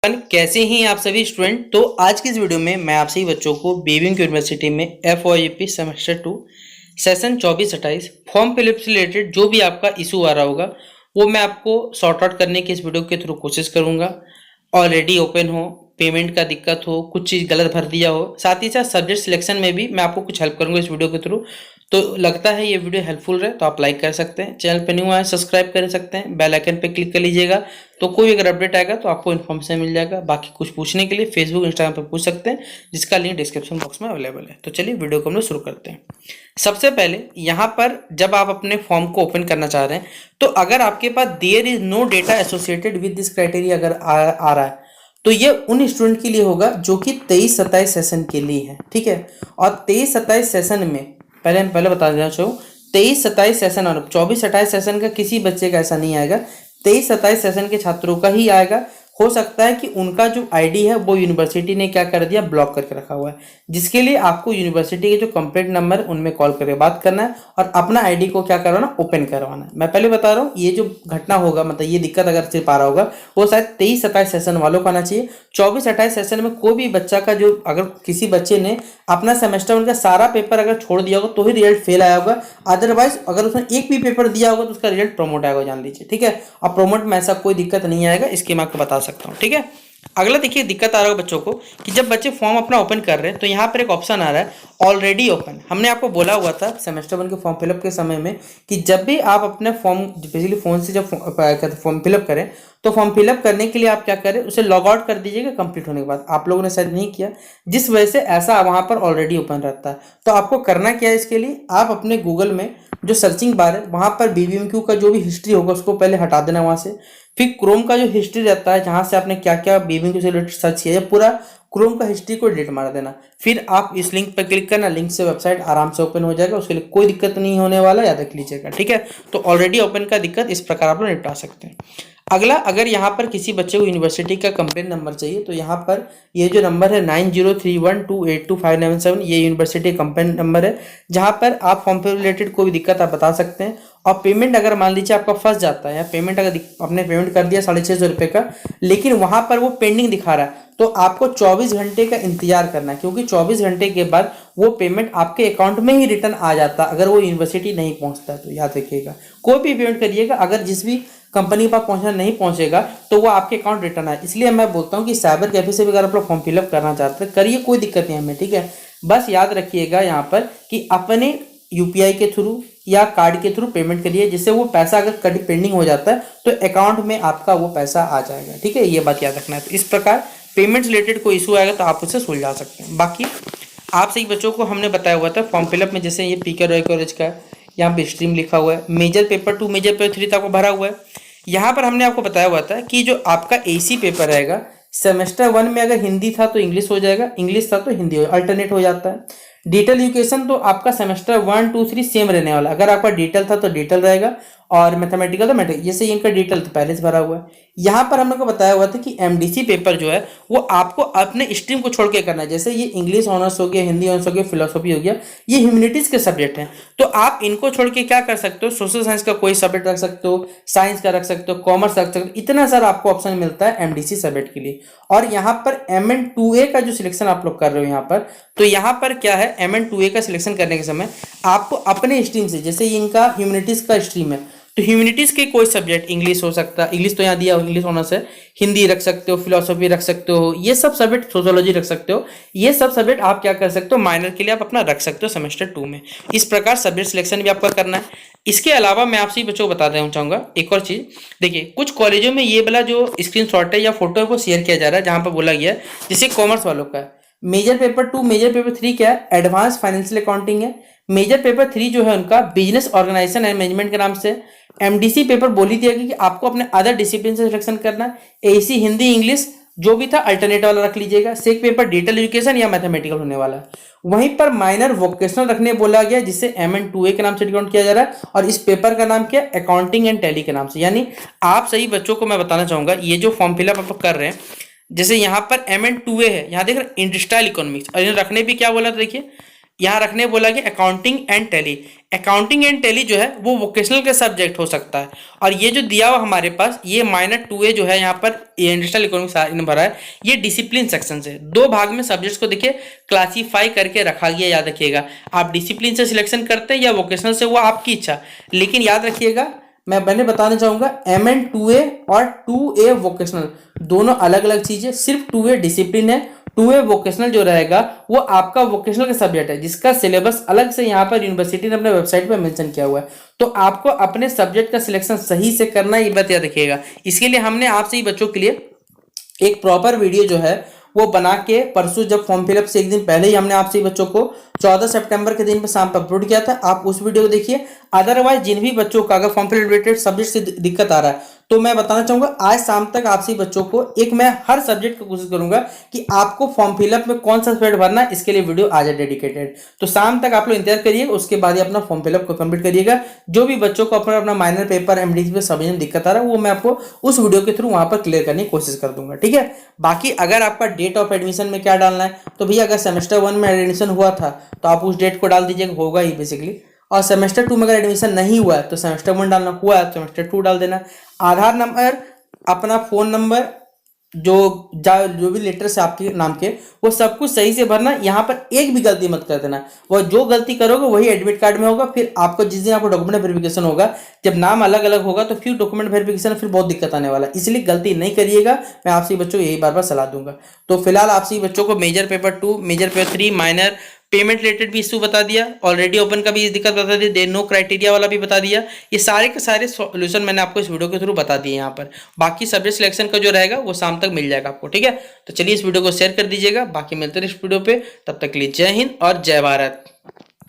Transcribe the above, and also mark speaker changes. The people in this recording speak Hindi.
Speaker 1: कैसे ही आप सभी स्टूडेंट। तो आज की इस वीडियो में मैं आप सभी बच्चों को बीविंग यूनिवर्सिटी में FOIP semester 2 session 24-28 form fill up से रिलेटेड जो भी आपका इशू आ रहा होगा वो मैं आपको सॉर्ट आउट करने की इस वीडियो के थ्रू कोशिश करूंगा। ऑलरेडी ओपन हो, पेमेंट का दिक्कत हो, कुछ चीज़ गलत भर दिया हो, साथ ही साथ सब्जेक्ट सिलेक्शन में भी मैं आपको कुछ हेल्प करूंगा इस वीडियो के थ्रू। तो लगता है ये वीडियो हेल्पफुल रहे तो आप लाइक कर सकते हैं, चैनल पे न्यू आए सब्सक्राइब कर सकते हैं, बेल आइकन पे क्लिक कर लीजिएगा तो कोई अगर अपडेट आएगा तो आपको इन्फॉर्मेशन मिल जाएगा। बाकी कुछ पूछने के लिए फेसबुक इंस्टाग्राम पे पूछ सकते हैं जिसका लिंक डिस्क्रिप्शन बॉक्स में अवेलेबल है। तो चलिए वीडियो को हम लोग शुरू करते हैं। सबसे पहले यहाँ पर जब आप अपने फॉर्म को ओपन करना चाह रहे हैं तो अगर आपके पास there is no data associated with this criteria अगर आ रहा है तो ये उन स्टूडेंट के लिए होगा जो कि 23-27 सेशन के लिए है, ठीक है। और 23-27 सेशन में पहले बता देना चाहूँ, 23-27 सेशन और 24-28 सेशन का किसी बच्चे का ऐसा नहीं आएगा। 23-27 सेशन के छात्रों का ही आएगा। हो सकता है कि उनका जो आईडी है वो यूनिवर्सिटी ने क्या कर दिया, ब्लॉक करके रखा हुआ है, जिसके लिए आपको यूनिवर्सिटी के जो कंप्लेंट नंबर है उनमें कॉल करके बात करना है और अपना आईडी को क्या करवाना, ओपन करवाना है। मैं पहले बता रहा हूँ ये जो घटना होगा, मतलब ये दिक्कत अगर सिर्फ आ रहा होगा वो शायद 23-27 सेशन वालों को आना चाहिए। 24-28 सेशन में कोई भी बच्चा का जो अगर किसी बच्चे ने अपना सेमेस्टर उनका सारा पेपर अगर छोड़ दिया होगा तो ही रिजल्ट फेल आया होगा, अदरवाइज अगर उसने एक भी पेपर दिया होगा तो उसका रिजल्ट प्रमोट आएगा, जान लीजिए, ठीक है। और प्रमोट में ऐसा कोई दिक्कत नहीं आएगा, इसकी मैं आपको बता सकता हूँ, ठीक है। अगला देखिए दिक्कत आ रहा है बच्चों को कि जब बच्चे फॉर्म अपना ओपन कर रहे हैं तो यहाँ पर एक ऑप्शन आ रहा है ऑलरेडी ओपन। हमने आपको बोला हुआ था सेमेस्टर 1 के फॉर्म फिलअप के समय में कि जब भी आप अपने फॉर्म बेसिकली फोन से जब फॉर्म फिलअप करें तो फॉर्म फिलअप करने के लिए आप क्या करें, उसे लॉग आउट कर दीजिएगा कंप्लीट होने के बाद। आप लोगों ने शायद नहीं किया, जिस वजह से ऐसा वहाँ पर ऑलरेडी ओपन रहता है। तो आपको करना क्या है, इसके लिए आप अपने गूगल में जो सर्चिंग बार है वहाँ पर BBMQ का जो भी हिस्ट्री होगा उसको पहले हटा देना वहाँ से। फिर क्रोम का जो हिस्ट्री रहता है जहाँ से आपने क्या क्या BBMQ से रिलेटेड सर्च किया है, पूरा क्रोम का हिस्ट्री को डिलीट मार देना। फिर आप इस लिंक पर क्लिक करना, लिंक से वेबसाइट आराम से ओपन हो जाएगा, उसके लिए कोई दिक्कत नहीं होने वाला, याद रख लीजिएगा, ठीक है। तो ऑलरेडी ओपन का दिक्कत इस प्रकार आप लोग निपटा सकते हैं। अगला, अगर यहाँ पर किसी बच्चे को यूनिवर्सिटी का कंप्लेंट नंबर चाहिए तो यहाँ पर ये जो नंबर है 9031282597 ये यूनिवर्सिटी कंप्लेंट नंबर है, जहाँ पर आप फॉर्म पे रिलेटेड कोई भी दिक्कत आप बता सकते हैं। और पेमेंट अगर मान लीजिए आपका फंस जाता है या पेमेंट अगर आपने पेमेंट कर दिया 650 रुपये का, लेकिन वहाँ पर वो पेंडिंग दिखा रहा है तो आपको 24 घंटे का इंतजार करना है, क्योंकि 24 घंटे के बाद वो पेमेंट आपके अकाउंट में ही रिटर्न आ जाता है अगर वो यूनिवर्सिटी नहीं पहुँचता है। तो याद रखिएगा, कोई भी पेमेंट करिएगा अगर जिस भी कंपनी पर पहुंचना नहीं पहुंचेगा तो वो आपके अकाउंट रिटर्न आए। इसलिए मैं बोलता हूं कि साइबर कैफे से भी अगर आप लोग फॉर्म फिलअप करना चाहते हैं करिए, कोई दिक्कत नहीं हमें, ठीक है। बस याद रखिएगा यहाँ पर कि अपने UPI के थ्रू या कार्ड के थ्रू पेमेंट करिए, जिससे वो पैसा अगर कभी पेंडिंग हो जाता है तो अकाउंट में आपका वो पैसा आ जाएगा, ठीक है। ये बात याद रखना है। तो इस प्रकार पेमेंट रिलेटेड कोई इशू आएगा तो आप उससे सुलझा सकते हैं। बाकी आप सही बच्चों को हमने बताया हुआ था फॉर्म फिलअप में, जैसे ये PK रॉय कॉलेज का है, यहाँ पे स्ट्रीम लिखा हुआ है, मेजर पेपर 2 मेजर पेपर 3 तक आपको भरा हुआ है। यहाँ पर हमने आपको बताया हुआ था कि जो आपका AC पेपर रहेगा सेमेस्टर 1 में अगर हिंदी था तो इंग्लिश हो जाएगा, इंग्लिश था तो हिंदी हो, अल्टरनेट हो जाता है। डिटेल एजुकेशन तो आपका सेमेस्टर 1, 2, 3 सेम रहने वाला, अगर आपका डिटेल था तो डिटेल रहेगा और मैथमेटिकल तो मैथमेटिकल, जैसे इनका डिटेल तो पहले से भरा हुआ है। यहाँ पर हम लोग को बताया हुआ था कि MDC पेपर जो है वो आपको अपने स्ट्रीम को छोड़ के करना है, जैसे ये इंग्लिश ऑनर्स हो गया, हिंदी ऑनर्स हो गया, फिलोसफी हो गया, ये ह्यूमैनिटीज के सब्जेक्ट हैं। तो आप इनको छोड़ के क्या कर सकते हो, सोशल साइंस का कोई सब्जेक्ट रख सकते हो, साइंस का रख सकते हो, कॉमर्स रख सकते हो, इतना सारा आपको ऑप्शन मिलता है MDC सब्जेक्ट के लिए। और यहाँ पर MN2A का जो सिलेक्शन आप लोग कर रहे हो यहाँ पर, तो यहाँ पर क्या है, MN2A का सिलेक्शन करने के समय आपको अपने स्ट्रीम से, जैसे इनका ह्यूमैनिटीज का स्ट्रीम है तो ह्यूमैनिटीज के कोई सब्जेक्ट, इंग्लिश हो सकता है, इंग्लिश तो यहाँ दिया हो, इंग्लिश ऑनर्स है, हिंदी रख सकते हो, फिलोसफी रख सकते हो, ये सब सब्जेक्ट, सोशियोलॉजी रख सकते हो, ये सब सब्जेक्ट आप क्या कर सकते हो, माइनर के लिए आप अपना रख सकते हो सेमेस्टर 2 में। इस प्रकार सब्जेक्ट सिलेक्शन भी आपका करना है। इसके अलावा मैं आपसे बच्चों को बता देना चाहूँगा एक और चीज़, देखिए कुछ कॉलेजों में ये वाला जो स्क्रीनशॉट है या फोटो है वो शेयर किया जा रहा है, जहाँ पर बोला गया है, जैसे कॉमर्स वालों का मेजर पेपर 2 मेजर पेपर 3 क्या है, एडवांस फाइनेंशियल अकाउंटिंग है। मेजर पेपर 3 जो है उनका बिजनेस ऑर्गेनाइजेशन एंड मैनेजमेंट के नाम से। MDC पेपर बोल ही दिया कि आपको अपने अदर डिसिप्लिन से सिलेक्शन करना है। AC हिंदी इंग्लिश जो भी था अल्टरनेट वाला रख लीजिएगा। सेक पेपर डिटेल एजुकेशन या मैथमेटिकल होने वाला है। वहीं पर माइनर वोकेशनल रखने बोला गया, जिसे MN2A के नाम से डिकाउंट किया जा रहा है, और इस पेपर का नाम क्या है, अकाउंटिंग एंड टैली के नाम से। यानी आप सही बच्चों को मैं बताना चाहूंगा, ये जो फॉर्म फिलअप आप कर रहे हैं, जैसे यहाँ पर MN2A है, यहाँ देख रहे हैं इंडस्ट्रियल इकोनॉमिक्स, और इन्हें रखने भी क्या बोला था, देखिए यहाँ रखने बोला कि accounting and tally. Accounting and tally जो है वो वोकेशनल के सब्जेक्ट हो सकता है, और ये जो दिया हुआ हमारे पास ये -2A जो है यहाँ पर इंडस्ट्रियल इकोनॉमिक्स भरा है, ये डिसिप्लिन सेक्शन से 2 भाग में सब्जेक्ट्स को देखिए क्लासीफाई करके रखा गया। याद रखिएगा, आप डिसिप्लिन से सिलेक्शन करते हैं या वोकेशनल से, वो आपकी इच्छा, लेकिन याद रखिएगा मैंने बताना चाहूंगा MN2A और 2A वोकेशनल दोनों अलग अलग चीजें। सिर्फ 2A डिसिप्लिन है, 2A वोकेशनल जो रहेगा वो आपका वोकेशनल का सब्जेक्ट है, जिसका सिलेबस अलग से यहाँ पर यूनिवर्सिटी ने अपने वेबसाइट पर मेंशन किया हुआ है। तो आपको अपने सब्जेक्ट का सिलेक्शन सही से करना है, ये बात याद रखिएगा। इसके लिए हमने आपसे ही बच्चों के लिए एक प्रॉपर वीडियो जो है वो बना के परसों जब फॉर्म फिलअप से एक दिन पहले ही हमने आपसे बच्चों को 14 सितंबर के दिन पे शाम पर अपलोड किया था, आप उस वीडियो को देखिए। अदरवाइज जिन भी बच्चों का अगर फॉर्म फिलअप रिलेटेड सब्जेक्ट से दिक्कत आ रहा है तो मैं बताना चाहूंगा आज शाम तक आपसे बच्चों को एक मैं हर सब्जेक्ट की कोशिश करूंगा कि आपको फॉर्म फिलअप में कौन सा सब्जेक्ट भरना है, इसके लिए वीडियो आ जाए डेडिकेटेड। तो शाम तक आप लोग इंतजार करिए, उसके बाद ही अपना फॉर्म फिलअप को कंप्लीट करिएगा। जो भी बच्चों को अपना अपना माइनर पेपर एमडीसी पे समझने में दिक्कत आ रहा है वो मैं आपको उस वीडियो के थ्रू वहां पर क्लियर करने की कोशिश कर दूंगा, ठीक है। बाकी अगर आपका डेट ऑफ एडमिशन में क्या डालना है, तो भैया अगर सेमेस्टर 1 में एडमिशन हुआ था तो आप उस डेट को डाल दीजिएगा, होगा ही बेसिकली। और सेमेस्टर 2 में अगर एडमिशन नहीं हुआ है तो सेमेस्टर 1 डालना, हुआ है तो सेमेस्टर 2 डाल देना। आधार नंबर, अपना फोन नंबर, जो भी लेटर से आपके नाम के, वो सब कुछ सही से भरना। यहाँ पर एक भी गलती मत कर देना, वो जो गलती करोगे वही एडमिट कार्ड में होगा। फिर आपको जिस दिन आपको डॉक्यूमेंट वेरिफिकेशन होगा, जब नाम अलग अलग होगा तो फिर डॉक्यूमेंट वेरिफिकेशन फिर बहुत दिक्कत आने वाला है, इसलिए गलती नहीं करिएगा। मैं आपसे बच्चों को यही बार बार सलाह दूंगा। तो फिलहाल आपसे बच्चों को major paper 2, major paper 3, minor payment related भी इशू बता दिया, ऑलरेडी ओपन का भी दिक्कत बता दी, दे नो क्राइटेरिया वाला भी बता दिया। ये सारे के सारे सॉल्यूशन मैंने आपको इस वीडियो के थ्रू बता दिए यहाँ पर। बाकी सब्जेक्ट सिलेक्शन का जो रहेगा वो शाम तक मिल जाएगा आपको, ठीक है। तो चलिए इस वीडियो को शेयर कर दीजिएगा, बाकी मिलते हैं इस वीडियो पे, तब तक के लिए जय हिंद और जय भारत।